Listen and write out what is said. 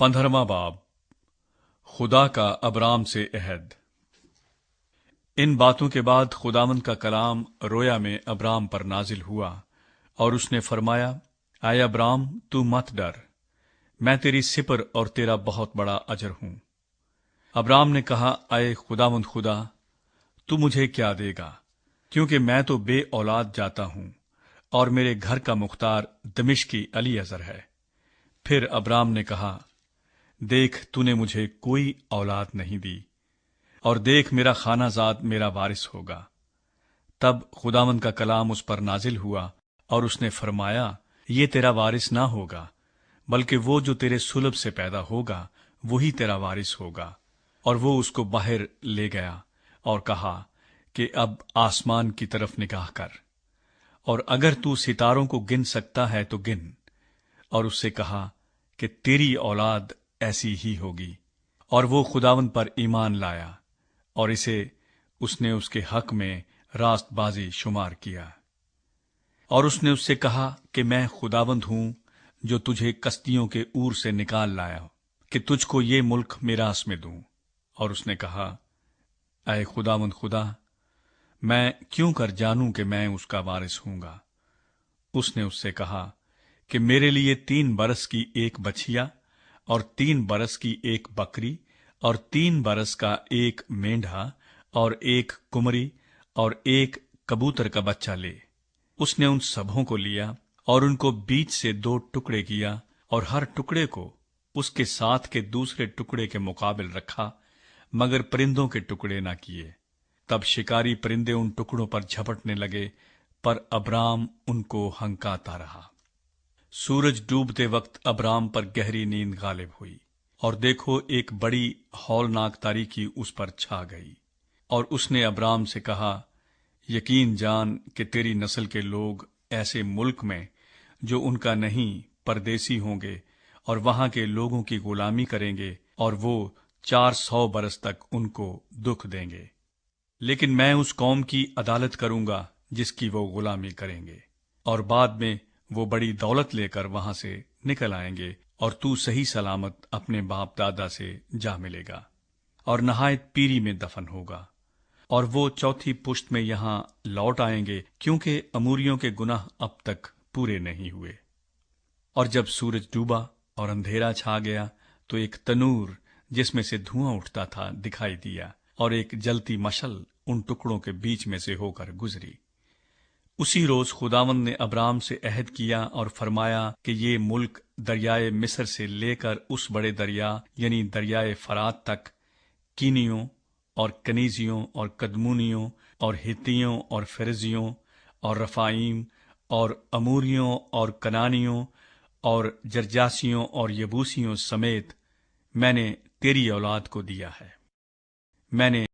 15वां बाब खुदा का अब्राम से अहद। इन बातों के बाद खुदावंद का कलाम रोया में अब्राम पर नाजिल हुआ और उसने फरमाया, आए अब्राम, तू मत डर, मैं तेरी सिपर और तेरा बहुत बड़ा अजर हूं। अब्राम ने कहा, आए खुदावंद खुदा, तू मुझे क्या देगा, क्योंकि मैं तो बे औलाद जाता हूं और मेरे घर का मुख्तार दमिश्की अलीअज़र है। फिर अब्राम ने कहा, देख, तूने मुझे कोई औलाद नहीं दी, और देख, मेरा खानाजाद मेरा वारिस होगा। तब खुदावंद का कलाम उस पर नाजिल हुआ और उसने फरमाया, ये तेरा वारिस ना होगा, बल्कि वो जो तेरे सुलभ से पैदा होगा वही तेरा वारिस होगा। और वो उसको बाहर ले गया और कहा कि अब आसमान की तरफ निगाह कर, और अगर तू सितारों को गिन सकता है तो गिन। और उससे कहा कि तेरी औलाद ऐसी ही होगी। और वो खुदावंद पर ईमान लाया, और इसे उसने उसके हक में रास्तबाजी शुमार किया। और उसने उससे कहा कि मैं खुदावंद हूं जो तुझे कस्तियों के ऊर से निकाल लाया, कि तुझको ये मुल्क मिरास में दूं। और उसने कहा, ऐ खुदावंद खुदा, मैं क्यों कर जानूं कि मैं उसका वारिस हूंगा। उसने उससे कहा कि मेरे लिए 3 बरस की एक बछिया और 3 बरस की एक बकरी और 3 बरस का एक मेंढा और एक कुमरी और एक कबूतर का बच्चा ले। उसने उन सबों को लिया और उनको बीच से 2 टुकड़े किया, और हर टुकड़े को उसके साथ के दूसरे टुकड़े के मुकाबिल रखा, मगर परिंदों के टुकड़े न किए। तब शिकारी परिंदे उन टुकड़ों पर झपटने लगे, पर अब्राम उनको हंकाता रहा। सूरज डूबते वक्त अब्राम पर गहरी नींद गालिब हुई, और देखो, एक बड़ी हौलनाक तारीकी उस पर छा गई। और उसने अब्राम से कहा, यकीन जान कि तेरी नस्ल के लोग ऐसे मुल्क में जो उनका नहीं परदेसी होंगे, और वहां के लोगों की गुलामी करेंगे, और वो 400 बरस तक उनको दुख देंगे। लेकिन मैं उस कौम की अदालत करूंगा जिसकी वो गुलामी करेंगे, और बाद में वो बड़ी दौलत लेकर वहां से निकल आएंगे, और तू सही सलामत अपने बाप दादा से जा मिलेगा, और नहायत पीरी में दफन होगा। और वो 4थी पुश्त में यहां लौट आएंगे, क्योंकि अमूरियों के गुनाह अब तक पूरे नहीं हुए। और जब सूरज डूबा और अंधेरा छा गया, तो एक तनूर जिसमें से धुआं उठता था दिखाई दिया, और एक जलती मशल उन टुकड़ों के बीच में से होकर गुजरी। उसी रोज खुदावंद ने अब्राम से अहद किया और फरमाया कि ये मुल्क दरियाए मिस्र से लेकर उस बड़े दरिया यानी दरियाए फरात तक, कीनियों और कनीजियों और कदमूनियों और हित्तियों और फेरजियों और रफाइम और अमूरियों और कनानियों और जरजासियों और यबूसियों समेत मैंने तेरी औलाद को दिया है। मैंने